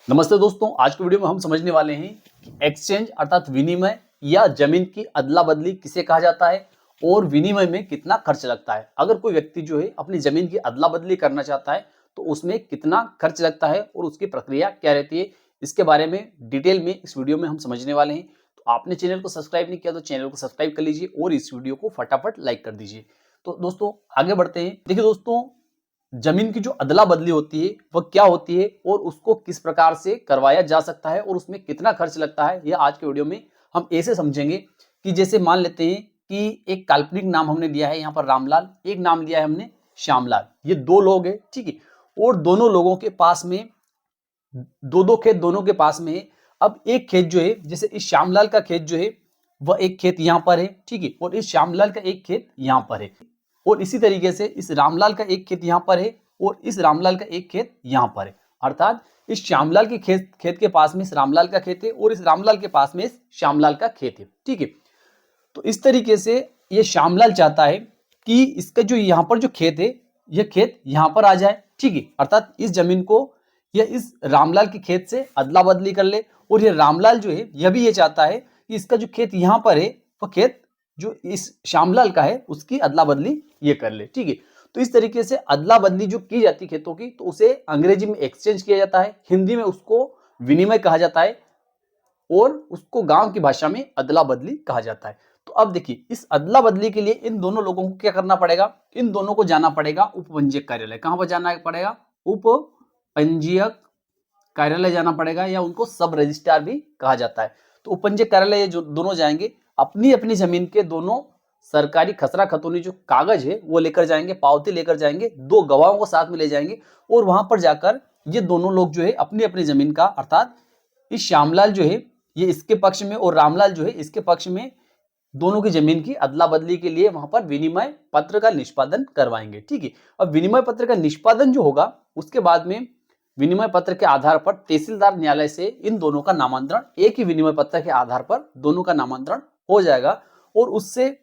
नमस्ते दोस्तों, आज की वीडियो में हम समझने वाले हैं कि एक्सचेंज अर्थात विनिमय या जमीन की अदला बदली किसे कहा जाता है और विनिमय में कितना खर्च लगता है। अगर कोई व्यक्ति जो है अपनी जमीन की अदला बदली करना चाहता है तो उसमें कितना खर्च लगता है और उसकी प्रक्रिया क्या रहती है, इसके बारे में डिटेल में इस वीडियो में हम समझने वाले हैं। तो आपने चैनल को सब्सक्राइब नहीं किया तो चैनल को सब्सक्राइब कर लीजिए और इस वीडियो को फटाफट लाइक कर दीजिए। तो दोस्तों आगे बढ़ते हैं। देखिए दोस्तों, जमीन की जो अदला बदली होती है वह क्या होती है और उसको किस प्रकार से करवाया जा सकता है और उसमें कितना खर्च लगता है, यह आज के वीडियो में हम ऐसे समझेंगे कि जैसे मान लेते हैं कि एक काल्पनिक नाम हमने लिया है यहाँ पर रामलाल, एक नाम लिया है हमने श्यामलाल। ये दो लोग हैं, ठीक है, और दोनों लोगों के पास में दो दो खेत दोनों के पास में है। अब एक खेत जो है, जैसे इस श्यामलाल का खेत जो है वह एक खेत यहाँ पर है, ठीक है, और इस श्यामलाल का एक खेत यहाँ पर है, और इसी तरीके से इस रामलाल का एक खेत यहाँ पर है और इस रामलाल का एक खेत यहाँ पर है। अर्थात इस श्यामलाल के खेत के पास में इस रामलाल का खेत है और इस रामलाल के पास में इस श्यामलाल का खेत है, ठीक है। तो इस तरीके से ये श्यामलाल चाहता है कि इसका जो यहाँ पर जो खेत है यह खेत यहाँ पर आ जाए, ठीक है, अर्थात इस जमीन को यह इस रामलाल के खेत से अदला बदली कर ले। और ये रामलाल जो है यह भी ये चाहता है कि इसका जो खेत यहाँ पर है वह खेत जो इस श्यामलाल का है उसकी अदला बदली ये कर ले, ठीक है। तो इस तरीके से अदला बदली जो की जाती है खेतों की, तो उसे अंग्रेजी में एक्सचेंज किया जाता है, हिंदी में उसको विनिमय कहा जाता है और उसको गांव की भाषा में अदला बदली कहा जाता है। तो अब देखिए, इस अदला बदली के लिए इन दोनों लोगों को क्या करना पड़ेगा, इन दोनों को जाना पड़ेगा उपपंजीयक कार्यालय। कहां पर जाना पड़ेगा? उपपंजीयक कार्यालय जाना पड़ेगा, या उनको सब रजिस्ट्रार भी कहा जाता है। तो उपपंजीयक कार्यालय जो दोनों जाएंगे, अपनी अपनी जमीन के दोनों सरकारी खसरा खतौनी जो कागज है वो लेकर जाएंगे, पावती लेकर जाएंगे, दो गवाहों को साथ में ले जाएंगे और वहां पर जाकर ये दोनों लोग जो है अपनी अपनी जमीन का, अर्थात इस श्यामलाल जो है ये इसके पक्ष में और रामलाल जो है इसके पक्ष में, दोनों की जमीन की अदला बदली के लिए वहां पर विनिमय पत्र का निष्पादन करवाएंगे, ठीक है। अब विनिमय पत्र का निष्पादन जो होगा उसके बाद में विनिमय पत्र के आधार पर तहसीलदार न्यायालय से इन दोनों का नामांतरण, एक ही विनिमय पत्र के आधार पर दोनों का नामांतरण हो जाएगा और उससे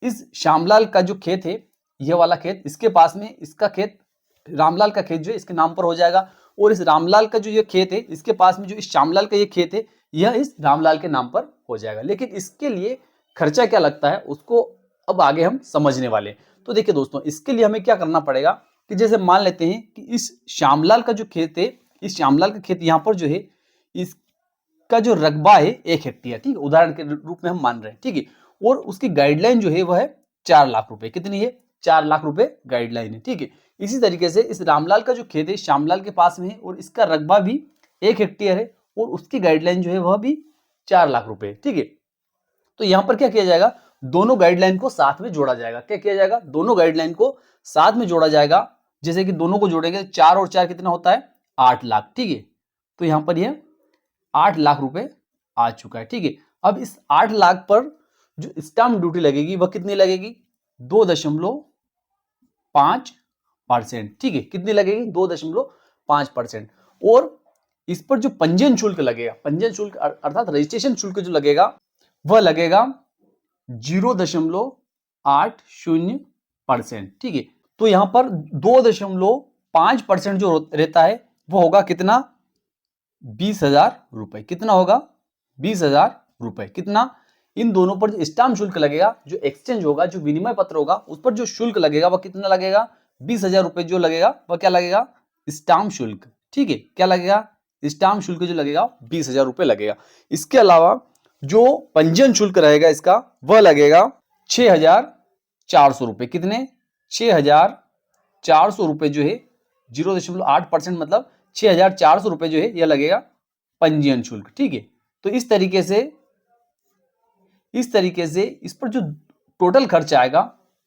इस श्यामलाल का जो खेत है, यह वाला खेत इसके पास में, इसका खेत रामलाल का खेत जो है इसके नाम पर हो जाएगा और इस रामलाल का जो ये खेत है इसके पास में जो इस श्यामलाल का ये खेत है यह इस रामलाल के नाम पर हो जाएगा। लेकिन इसके लिए खर्चा क्या लगता है उसको अब आगे हम समझने वाले हैं। तो देखिए दोस्तों, इसके लिए हमें क्या करना पड़ेगा कि जैसे मान लेते हैं कि इस श्यामलाल का जो खेत है, इस श्यामलाल का खेत यहाँ पर जो है इसका जो रकबा है 1 हेक्टेयर, ठीक है, उदाहरण के रूप में हम मान रहे हैं, ठीक है, और उसकी गाइडलाइन जो है वह है 4 लाख रुपए। कितनी है? 4 लाख रुपए गाइडलाइन है, ठीक है। इसी तरीके से इस रामलाल का जो खेत है श्यामलाल के पास में है और इसका रकबा भी 1 हेक्टेयर है और उसकी गाइडलाइन जो है वह भी 4 लाख रुपए, ठीक है। तो यहां पर क्या किया जाएगा, दोनों गाइडलाइन को साथ में जोड़ा जाएगा। क्या किया जाएगा? दोनों गाइडलाइन को साथ में जोड़ा जाएगा। जैसे कि दोनों को जोड़ेंगे, 4 और 4 कितना होता है? 8 लाख, ठीक है। तो यहां पर यह 8 लाख रुपए आ चुका है, ठीक है। अब इस 8 लाख पर जो स्टाम्प ड्यूटी लगेगी वह कितनी लगेगी? 2.5%, ठीक है। कितनी लगेगी? 2.5%। और इस पर जो पंजीयन शुल्क लगेगा, पंजीयन शुल्क अर्थात रजिस्ट्रेशन शुल्क जो लगेगा वह लगेगा 0.80%, ठीक है। तो यहां पर 2.5% जो रहता है वो होगा कितना? 20,000 रुपए। कितना होगा? 20,000 रुपए। कितना? इन दोनों पर जो स्टाम्प शुल्क लगेगा, जो एक्सचेंज होगा, जो विनिमय पत्र होगा, उस पर जो शुल्क लगेगा वह कितना लगेगा? 20,000 रुपए जो लगेगा वह क्या लगेगा? स्टाम्प शुल्क, ठीक है। क्या लगेगा? स्टाम्प शुल्क जो लगेगा 20,000 रुपए लगेगा। इसके अलावा जो पंजीयन शुल्क रहेगा इसका वह लगेगा 6,400 रुपए। कितने? 6,400 रुपए जो है, 0.8% मतलब 6,400 रुपए जो है यह लगेगा पंजीयन शुल्क, ठीक है। तो इस तरीके से इस पर जो टोटल खर्च आएगा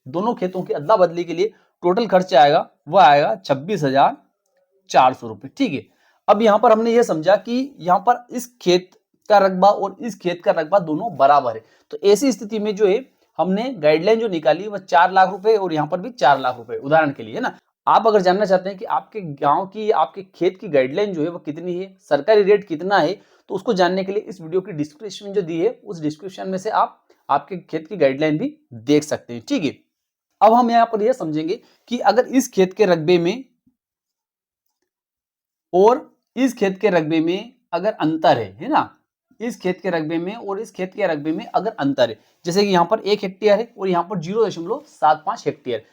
दोनों खेतों की अदला बदली के लिए, टोटल खर्च आएगा वह आएगा 26,400 रुपए, ठीक है। अब यहां पर हमने यह समझा कि यहां पर इस खेत का रकबा और इस खेत का रकबा दोनों बराबर है। तो ऐसी स्थिति में जो है हमने गाइडलाइन जो निकाली वह 4 लाख रुपए और यहां पर भी 4 लाख रुपए, उदाहरण के लिए, है ना। आप अगर जानना चाहते हैं कि आपके गांव की, आपके खेत की गाइडलाइन जो है वो कितनी है, सरकारी रेट कितना है, तो उसको जानने के लिए इस वीडियो की डिस्क्रिप्शन जो दी है उस डिस्क्रिप्शन में से आप आपके खेत की गाइडलाइन भी देख सकते हैं, ठीक है। अब हम यहां पर यह समझेंगे कि अगर इस खेत के रकबे में और इस खेत के रकबे में अगर अंतर है ना, इस खेत के रकबे में और इस खेत के रकबे में अगर अंतर है, जैसे कि यहाँ पर 1 हेक्टेयर है और यहाँ पर 0.75 हेक्टेयर,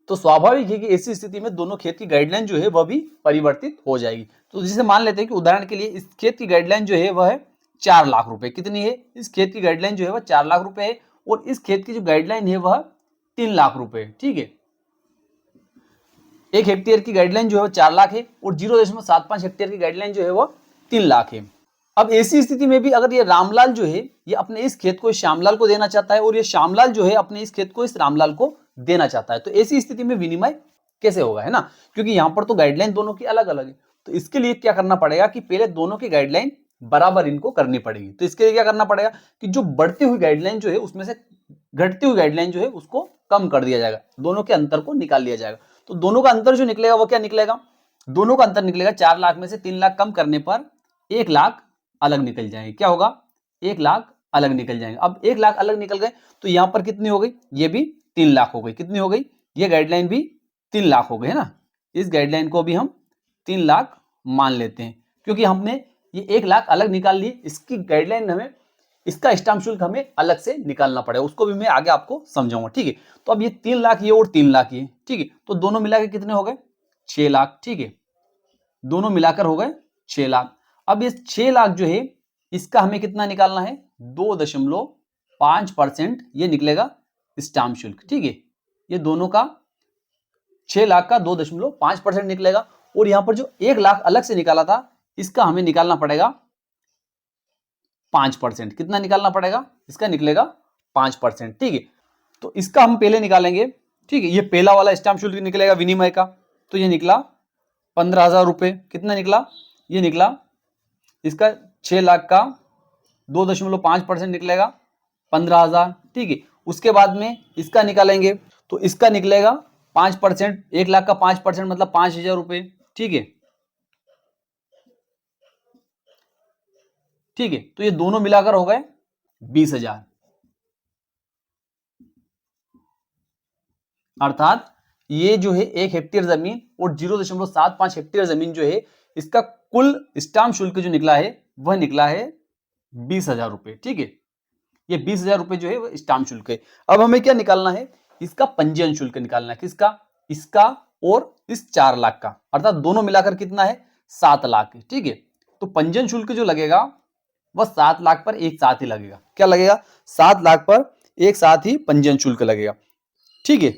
तो स्वाभाविक है कि ऐसी स्थिति में दोनों खेत की गाइडलाइन जो है वह भी परिवर्तित हो जाएगी। तो जैसे मान लेते हैं कि उदाहरण के लिए इस खेत की गाइडलाइन जो है वह है 4 लाख रुपए। कितनी है? इस खेत की गाइडलाइन जो है वह 4 लाख रुपए है और इस खेत की जो गाइडलाइन है वह 3 लाख रुपए। ठीक है, 1 हेक्टेयर की गाइडलाइन जो है 4 लाख है और 0.75 हेक्टेयर की गाइडलाइन जो है वो 3 लाख है। अब ऐसी स्थिति में भी अगर ये रामलाल जो है ये अपने इस खेत को श्यामलाल को देना चाहता है और ये श्यामलाल जो है अपने इस खेत को इस रामलाल को देना चाहता है, तो ऐसी स्थिति में विनिमय कैसे होगा, है ना? क्योंकि यहाँ पर तो गाइडलाइन दोनों की अलग अलग है। तो इसके लिए क्या करना पड़ेगा कि पहले दोनों की गाइडलाइन बराबर इनको करनी पड़ेगी। तो इसके लिए क्या करना पड़ेगा कि जो बढ़ती हुई गाइडलाइन जो है उसमें से घटती हुई गाइडलाइन जो है उसको कम कर दिया जाएगा, दोनों के अंतर को निकाल लिया जाएगा। तो दोनों का अंतर जो निकलेगा वो क्या निकलेगा? दोनों का अंतर निकलेगा 4 लाख में से 3 लाख कम करने पर 1 लाख अलग निकल जाएंगे। क्या होगा? 1 लाख अलग निकल जाएंगे। अब 1 लाख अलग निकल गए तो यहाँ पर कितनी हो गई? ये भी 3 लाख हो गई। कितनी हो गई? ये गाइडलाइन भी 3 लाख हो गई, है ना? इस गाइडलाइन को भी हम 3 लाख मान लेते हैं क्योंकि हमने ये 1 लाख अलग निकाल लिए। इसकी गाइडलाइन हमें, इसका स्टाम्प शुल्क हमें अलग से निकालना पड़ेगा, उसको भी मैं आगे आपको समझाऊंगा। ठीक है, तो अब ये 3 लाख ये और 3 लाख ये, ठीक है, तो दोनों मिला के कितने हो गए? 6 लाख। ठीक है, दोनों मिलाकर हो गए 6 लाख। अब ये 6 लाख जो है इसका हमें कितना निकालना है? 2.5% ये निकलेगा स्टाम्प शुल्क। ठीक है, ये दोनों का 6 लाख का 2.5% निकलेगा और यहां पर जो 1 लाख अलग से निकाला था इसका हमें निकालना पड़ेगा 5%। कितना निकालना पड़ेगा? इसका निकलेगा 5%। ठीक है, तो इसका हम पहले निकालेंगे। ठीक है, ये पहला वाला स्टाम्प शुल्क निकलेगा विनिमय का, तो ये निकला 15,000 रुपए। कितना निकला? ये निकला इसका 6 लाख का 2.5% निकलेगा 15,000। ठीक है, उसके बाद में इसका निकालेंगे तो इसका निकलेगा 5%। 1 लाख का 5% मतलब 5,000 रुपए। ठीक है, ठीक है, तो ये दोनों मिलाकर हो गए 20,000। अर्थात ये जो है 1 हेक्टेयर जमीन और 0.75 हेक्टेयर जमीन जो है इसका कुल स्टाम्प शुल्क जो निकला है वह निकला है 20,000 रुपए। ठीक है, ये 20,000 रुपए जो है वह स्टाम्प शुल्क है। अब हमें क्या निकालना है? इसका पंजीयन शुल्क निकालना है। किसका? इसका और इस 4 लाख का, अर्थात दोनों मिलाकर कितना है? 7 लाख है। ठीक है, तो पंजीयन शुल्क जो लगेगा वह 7 लाख पर एक साथ ही लगेगा। क्या लगेगा? 7 लाख पर एक साथ ही पंजीयन शुल्क लगेगा। ठीक है,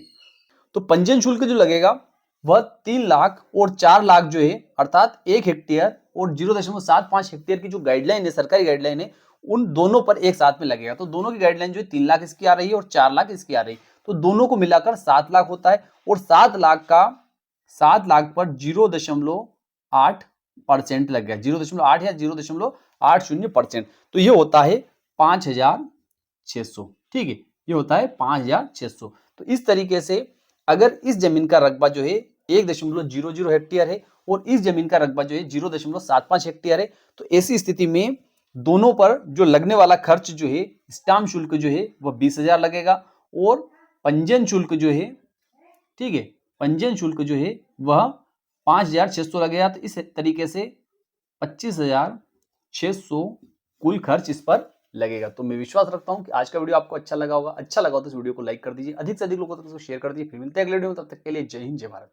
तो पंजीयन शुल्क जो लगेगा वह 3 लाख और 4 लाख जो है अर्थात 1 हेक्टेयर और 0.75 हेक्टेयर की जो गाइडलाइन है, सरकारी गाइडलाइन है, उन दोनों पर एक साथ में लगेगा। तो दोनों की गाइडलाइन जो है 3 लाख इसकी आ रही है और 4 लाख इसकी आ रही है, तो दोनों को मिलाकर 7 लाख होता है और 7 लाख पर 0.8% लग गया, 0.8 या 0.80%, तो ये होता है 5,600। ठीक है, ये होता है 5,600। तो इस तरीके से अगर इस जमीन का रकबा जो है 1.00 हेक्टेयर है और इस जमीन का रकबा जो है 0.75 हेक्टेयर है, तो ऐसी स्थिति में दोनों पर जो लगने वाला खर्च जो है, स्टाम्प शुल्क जो है वह 20,000 लगेगा और पंजीयन शुल्क जो है, ठीक है, पंजीयन शुल्क जो है वह 5,600 लगेगा। तो इस तरीके से 25,600 कुल खर्च इस पर लगेगा। तो मैं विश्वास रखता हूं कि आज का वीडियो आपको अच्छा लगा होगा। अच्छा लगा हो तो इस वीडियो को लाइक कर दीजिए, अधिक से अधिक लोगों तक इसको शेयर कर दीजिए। फिर मिलते हैं अगले वीडियो में, तब तक के लिए जय हिंद, जय भारत।